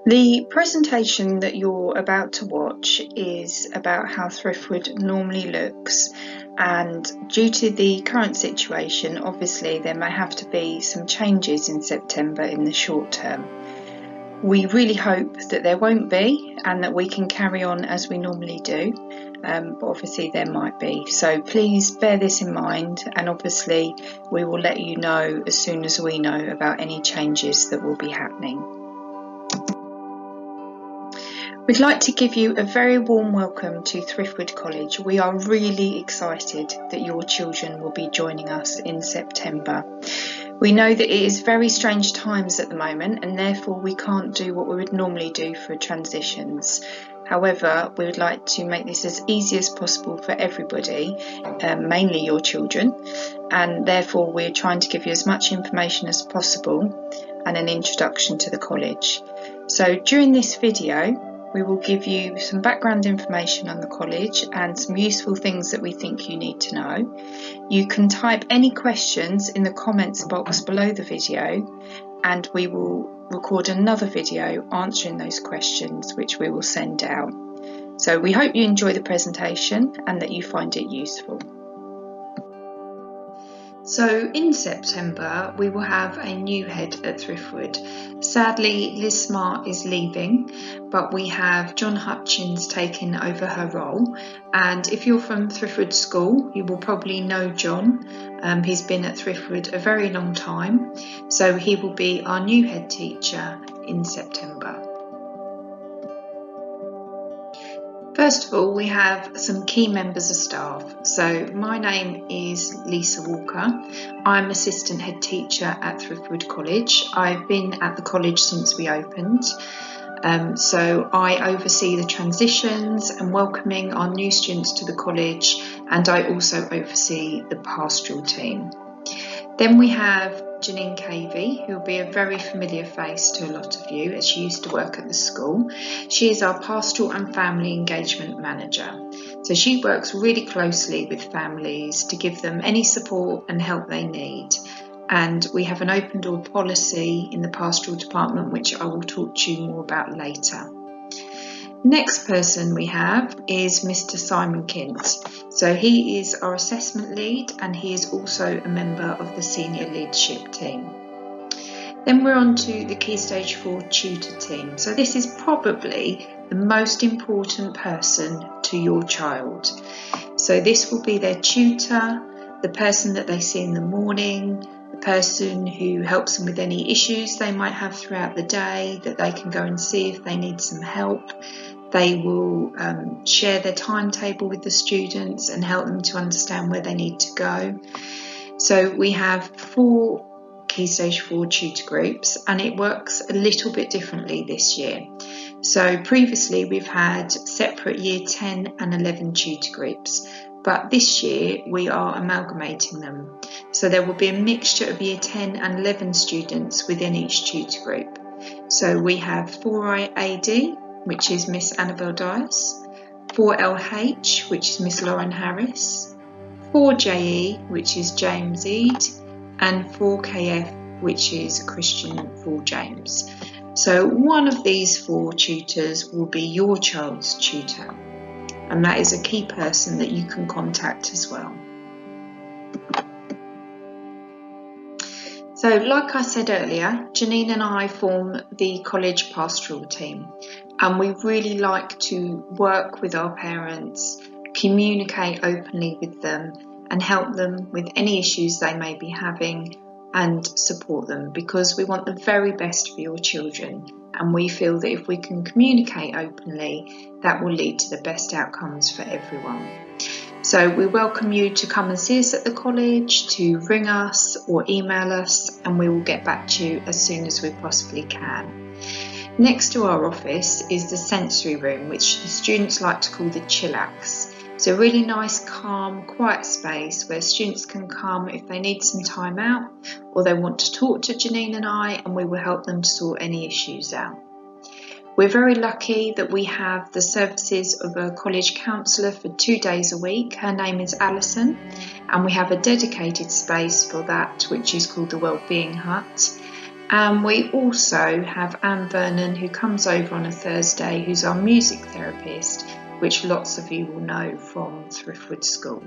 The presentation that you're about to watch is about how Thriftwood normally looks, and due to the current situation, obviously there may have to be some changes in September in the short term. We really hope that there won't be and that we can carry on as we normally do, but obviously there might be. So please bear this in mind, and obviously we will let you know as soon as we know about any changes that will be happening. We'd like to give you a very warm welcome to Thriftwood College. We are really excited that your children will be joining us in September. We know that it is very strange times at the moment, and therefore we can't do what we would normally do for transitions. However, we would like to make this as easy as possible for everybody, mainly your children, and therefore we're trying to give you as much information as possible and an introduction to the college. So during this video, we will give you some background information on the college and some useful things that we think you need to know. You can type any questions in the comments box below the video, and we will record another video answering those questions, which we will send out. So we hope you enjoy the presentation and that you find it useful. So in September we will have a new head at Thriftwood. Sadly, Liz Smart is leaving, but we have John Hutchins taking over her role, and if you're from Thriftwood School you will probably know John. He's been at Thriftwood a very long time, so he will be our new head teacher in September. First of all, we have some key members of staff. So my name is Lisa Walker. I'm assistant head teacher at Thriftwood College. I've been at the college since we opened. So I oversee the transitions and welcoming our new students to the college, and I also oversee the pastoral team. Then we have Janine Cavey, who will be a very familiar face to a lot of you as she used to work at the school. She is our Pastoral and Family Engagement Manager. So she works really closely with families to give them any support and help they need. And we have an open door policy in the pastoral department, which I will talk to you more about later. Next person we have is Mr. Simon Kint. So he is our assessment lead, and he is also a member of the senior leadership team. Then we're on to the Key Stage 4 tutor team. So this is probably the most important person to your child. So this will be their tutor, the person that they see in the morning, the person who helps them with any issues they might have throughout the day, that they can go and see if they need some help. They will share their timetable with the students and help them to understand where they need to go. So we have 4 Key Stage 4 tutor groups, and it works a little bit differently this year. So previously we've had separate Year 10 and 11 tutor groups, but this year we are amalgamating them. So there will be a mixture of Year 10 and 11 students within each tutor group. So we have 4IAD, which is Miss Annabelle Dias, 4LH, which is Miss Lauren Harris, 4JE, which is James Eade, and 4KF, which is Christian Paul James. So one of these 4 tutors will be your child's tutor, and that is a key person that you can contact as well. So like I said earlier, Janine and I form the college pastoral team, and we really like to work with our parents, communicate openly with them and help them with any issues they may be having and support them, because we want the very best for your children, and we feel that if we can communicate openly, that will lead to the best outcomes for everyone. So we welcome you to come and see us at the college, to ring us or email us, and we will get back to you as soon as we possibly can. Next to our office is the sensory room, which the students like to call the chillax. It's a really nice, calm, quiet space where students can come if they need some time out or they want to talk to Janine and I, and we will help them to sort any issues out. We're very lucky that we have the services of a college counsellor for 2 days a week. Her name is Alison, and we have a dedicated space for that, which is called the Wellbeing Hut. And we also have Anne Vernon, who comes over on a Thursday, who's our music therapist, which lots of you will know from Thriftwood School.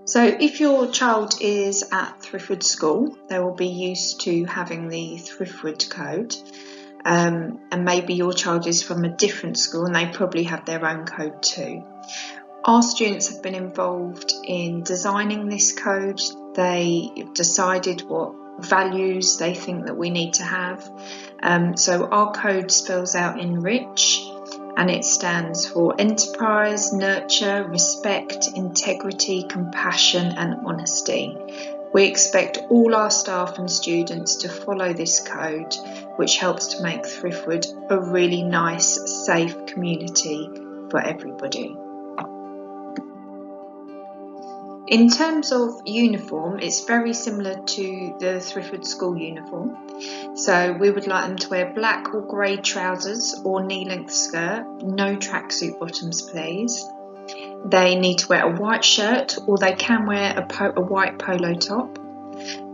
So if your child is at Thriftwood School, they will be used to having the Thriftwood Code. And maybe your child is from a different school and they probably have their own code too. Our students have been involved in designing this code. They decided what values they think that we need to have. So our code spells out Enrich, and it stands for enterprise, nurture, respect, integrity, compassion and honesty. We expect all our staff and students to follow this code, which helps to make Thriftwood a really nice, safe community for everybody. In terms of uniform, it's very similar to the Thriftwood School uniform. So we would like them to wear black or grey trousers or knee-length skirt, no tracksuit bottoms please. They need to wear a white shirt, or they can wear a white polo top.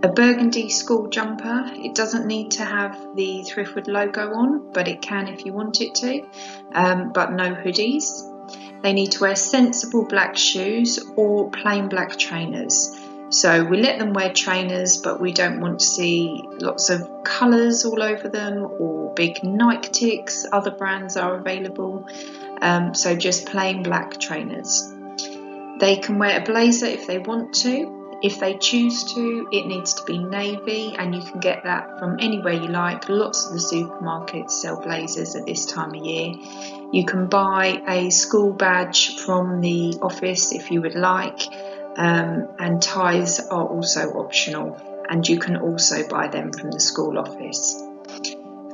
A burgundy school jumper. It doesn't need to have the Thriftwood logo on, but it can if you want it to, but no hoodies. They need to wear sensible black shoes or plain black trainers. So we let them wear trainers, but we don't want to see lots of colours all over them or big Nike ticks. Other brands are available. So just plain black trainers. They can wear a blazer if they want to. If they choose to, it needs to be navy, and you can get that from anywhere you like. Lots of the supermarkets sell blazers at this time of year. You can buy a school badge from the office if you would like, and ties are also optional, and you can also buy them from the school office.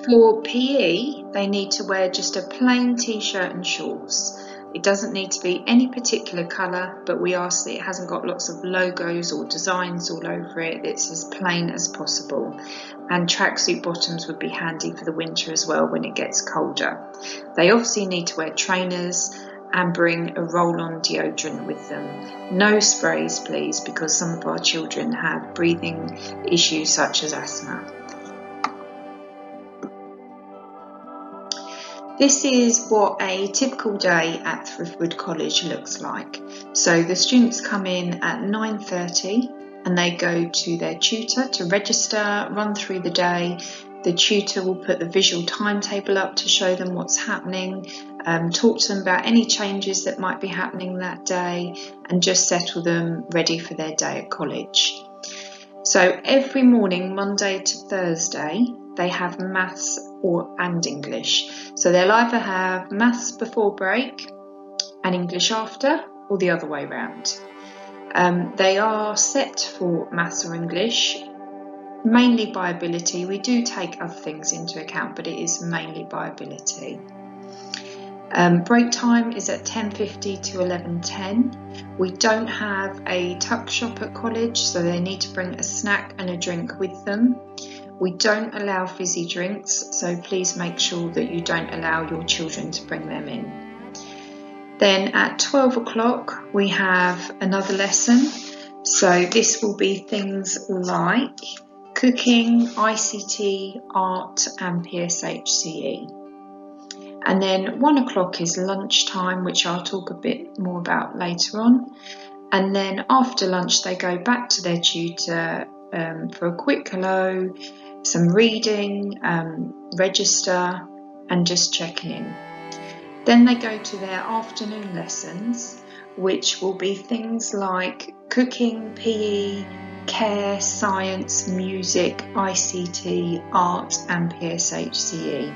For PE, they need to wear just a plain t-shirt and shorts. It doesn't need to be any particular colour, but we ask that it hasn't got lots of logos or designs all over it. It's as plain as possible. And tracksuit bottoms would be handy for the winter as well when it gets colder. They obviously need to wear trainers and bring a roll-on deodorant with them. No sprays please, because some of our children have breathing issues such as asthma. This is what a typical day at Thriftwood College looks like. So the students come in at 9:30 and they go to their tutor to register, run through the day. The tutor will put the visual timetable up to show them what's happening, talk to them about any changes that might be happening that day, and just settle them ready for their day at college. So every morning, Monday to Thursday, they have maths and English. So they'll either have maths before break and English after, or the other way round. They are set for maths or English, mainly by ability. We do take other things into account, but it is mainly by ability. Break time is at 10:50 to 11:10. We don't have a tuck shop at college, so they need to bring a snack and a drink with them. We don't allow fizzy drinks, so please make sure that you don't allow your children to bring them in. Then at 12 o'clock we have another lesson. So this will be things like cooking, ICT, art and PSHCE. And then 1 o'clock is lunchtime, which I'll talk a bit more about later on. And then after lunch they go back to their tutor for a quick hello, some reading, register and just checking in. Then they go to their afternoon lessons, which will be things like cooking, PE, care, science, music, ICT, art and PSHCE.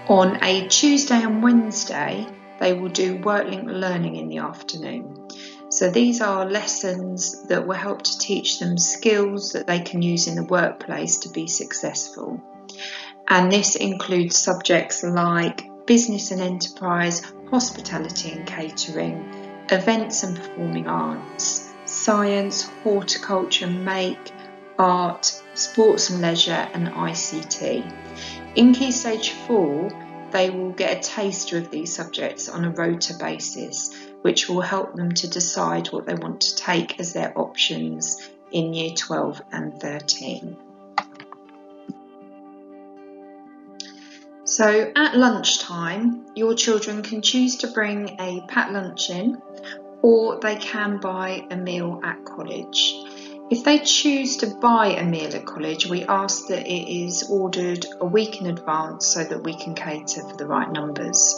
On a Tuesday and Wednesday, they will do work-linked learning in the afternoon. So these are lessons that will help to teach them skills that they can use in the workplace to be successful. And this includes subjects like business and enterprise, hospitality and catering, events and performing arts, science, horticulture, make, art, sports and leisure and ICT. In Key Stage 4, they will get a taster of these subjects on a rota basis, which will help them to decide what they want to take as their options in Year 12 and 13. So at lunchtime, your children can choose to bring a packed lunch in, or they can buy a meal at college. If they choose to buy a meal at college, we ask that it is ordered a week in advance so that we can cater for the right numbers.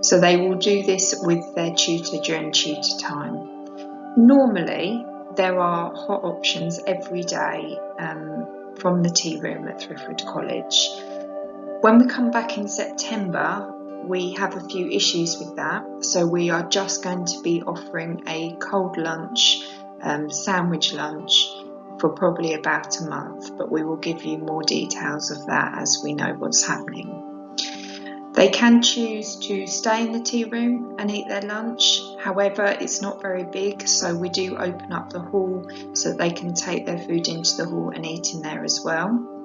So they will do this with their tutor during tutor time. Normally, there are hot options every day from the tea room at Thriftwood College. When we come back in September, we have a few issues with that, so we are just going to be offering a cold lunch, sandwich lunch, for probably about a month, but we will give you more details of that as we know what's happening. They can choose to stay in the tea room and eat their lunch. However, it's not very big, so we do open up the hall so that they can take their food into the hall and eat in there as well.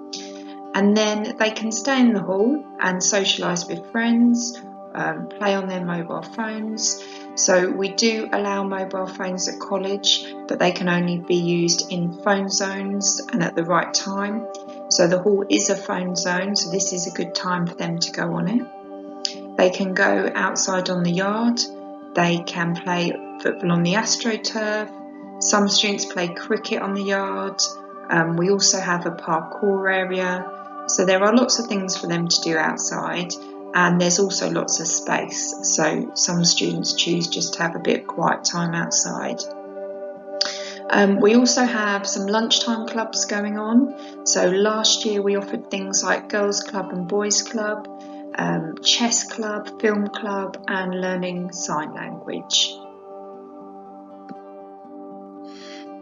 And then they can stay in the hall and socialise with friends, play on their mobile phones. So we do allow mobile phones at college, but they can only be used in phone zones and at the right time. So the hall is a phone zone, so this is a good time for them to go on it. They can go outside on the yard. They can play football on the AstroTurf. Some students play cricket on the yard. We also have a parkour area. So there are lots of things for them to do outside, and there's also lots of space. So some students choose just to have a bit of quiet time outside. We also have some lunchtime clubs going on. So last year we offered things like Girls Club and Boys Club, Chess Club, Film Club, and Learning Sign Language.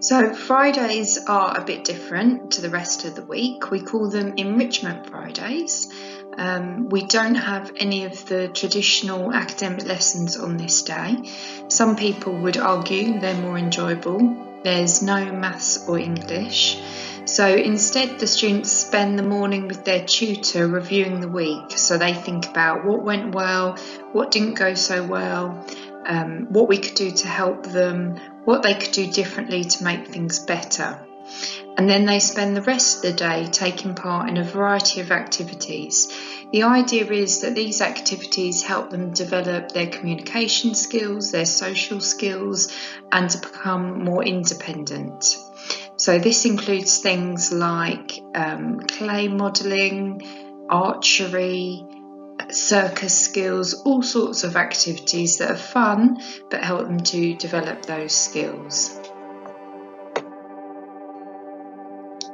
So Fridays are a bit different to the rest of the week. We call them Enrichment Fridays. We don't have any of the traditional academic lessons on this day. Some people would argue they're more enjoyable. There's no maths or English. So instead the students spend the morning with their tutor reviewing the week. So they think about what went well, what didn't go so well, what we could do to help them, what they could do differently to make things better. And then they spend the rest of the day taking part in a variety of activities. The idea is that these activities help them develop their communication skills, their social skills, and to become more independent. So this includes things like clay modelling, archery, circus skills, all sorts of activities that are fun but help them to develop those skills.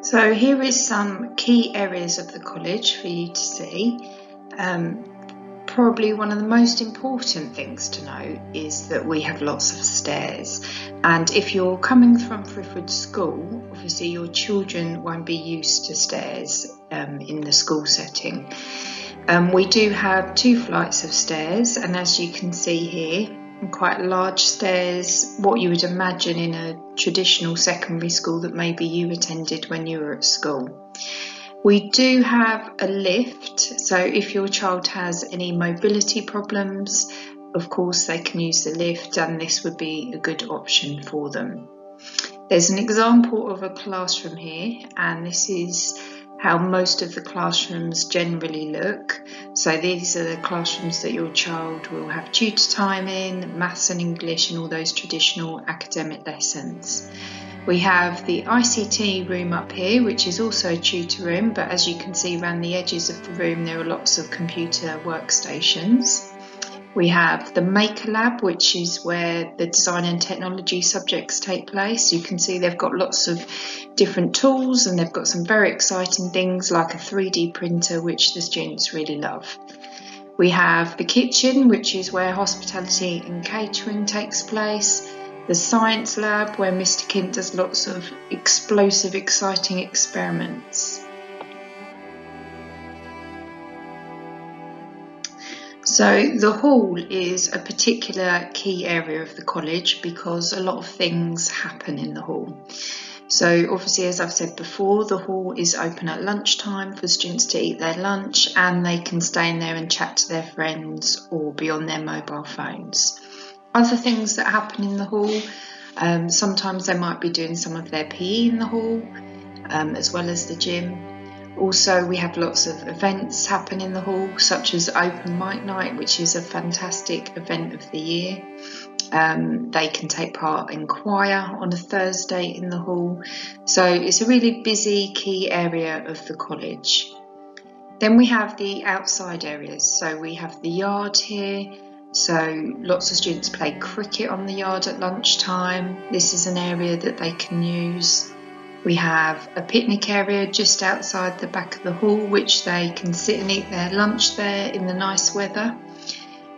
So here is some key areas of the college for you to see. Probably one of the most important things to know is that we have lots of stairs, and if you're coming from Thriftwood School, obviously your children won't be used to stairs in the school setting. We do have 2 flights of stairs, and as you can see here, quite large stairs, what you would imagine in a traditional secondary school that maybe you attended when you were at school. We do have a lift, so if your child has any mobility problems, of course they can use the lift, and this would be a good option for them. There's an example of a classroom here, and this is how most of the classrooms generally look. So these are the classrooms that your child will have tutor time in, maths and English and all those traditional academic lessons. We have the ICT room up here, which is also a tutor room, but as you can see around the edges of the room there are lots of computer workstations. We have the Maker Lab, which is where the design and technology subjects take place. You can see they've got lots of different tools, and they've got some very exciting things like a 3D printer, which the students really love. We have the kitchen, which is where hospitality and catering takes place. The science lab, where Mr. Kint does lots of explosive, exciting experiments. So the hall is a particular key area of the college because a lot of things happen in the hall. So obviously, as I've said before, the hall is open at lunchtime for students to eat their lunch, and they can stay in there and chat to their friends or be on their mobile phones. Other things that happen in the hall, Sometimes they might be doing some of their PE in the hall, as well as the gym. Also, we have lots of events happen in the hall, such as Open Mic Night, which is a fantastic event of the year. They can take part in choir on a Thursday in the hall. So it's a really busy key area of the college. Then we have the outside areas. So we have the yard here. So lots of students play cricket on the yard at lunchtime. This is an area that they can use. We have a picnic area just outside the back of the hall, which they can sit and eat their lunch there in the nice weather.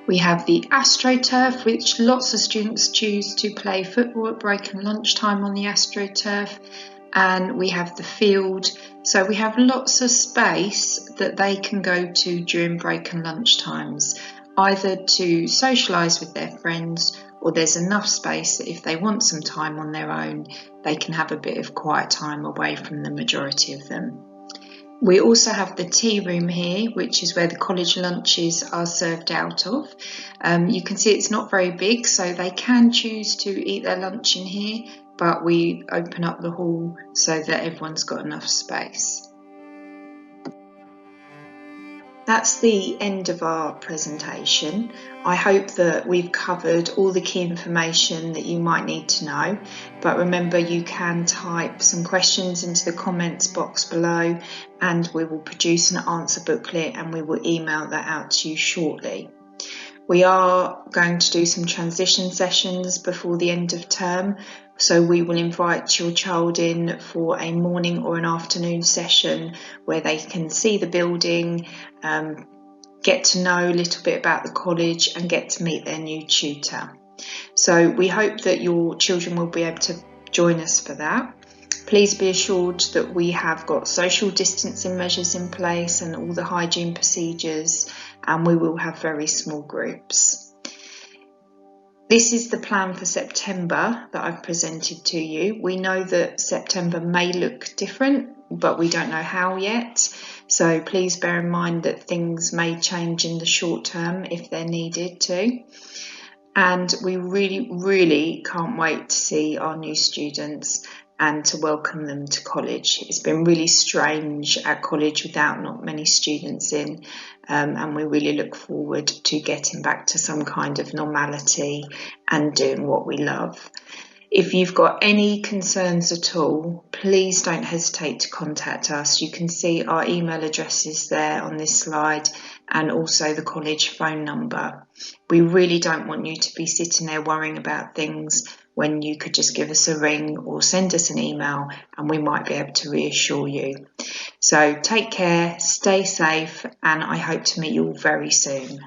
We have the AstroTurf, which lots of students choose to play football at break and lunchtime on the AstroTurf. And we have the field. So we have lots of space that they can go to during break and lunch times, either to socialise with their friends, or there's enough space that if they want some time on their own, they can have a bit of quiet time away from the majority of them. We also have the tea room here, which is where the college lunches are served out of. You can see it's not very big, so they can choose to eat their lunch in here, but we open up the hall so that everyone's got enough space. That's the end of our presentation. I hope that we've covered all the key information that you might need to know, but remember you can type some questions into the comments box below and we will produce an answer booklet and we will email that out to you shortly. We are going to do some transition sessions before the end of term, so we will invite your child in for a morning or an afternoon session where they can see the building, get to know a little bit about the college and get to meet their new tutor. So we hope that your children will be able to join us for that. Please be assured that we have got social distancing measures in place and all the hygiene procedures, and we will have very small groups. This is the plan for September that I've presented to you. We know that September may look different, but we don't know how yet. So please bear in mind that things may change in the short term if they're needed to. And we really can't wait to see our new students and to welcome them to college. It's been really strange at college without not many students in, and we really look forward to getting back to some kind of normality and doing what we love. If you've got any concerns at all, please don't hesitate to contact us. You can see our email addresses there on this slide and also the college phone number. We really don't want you to be sitting there worrying about things when you could just give us a ring or send us an email and we might be able to reassure you. So take care, stay safe, and I hope to meet you all very soon.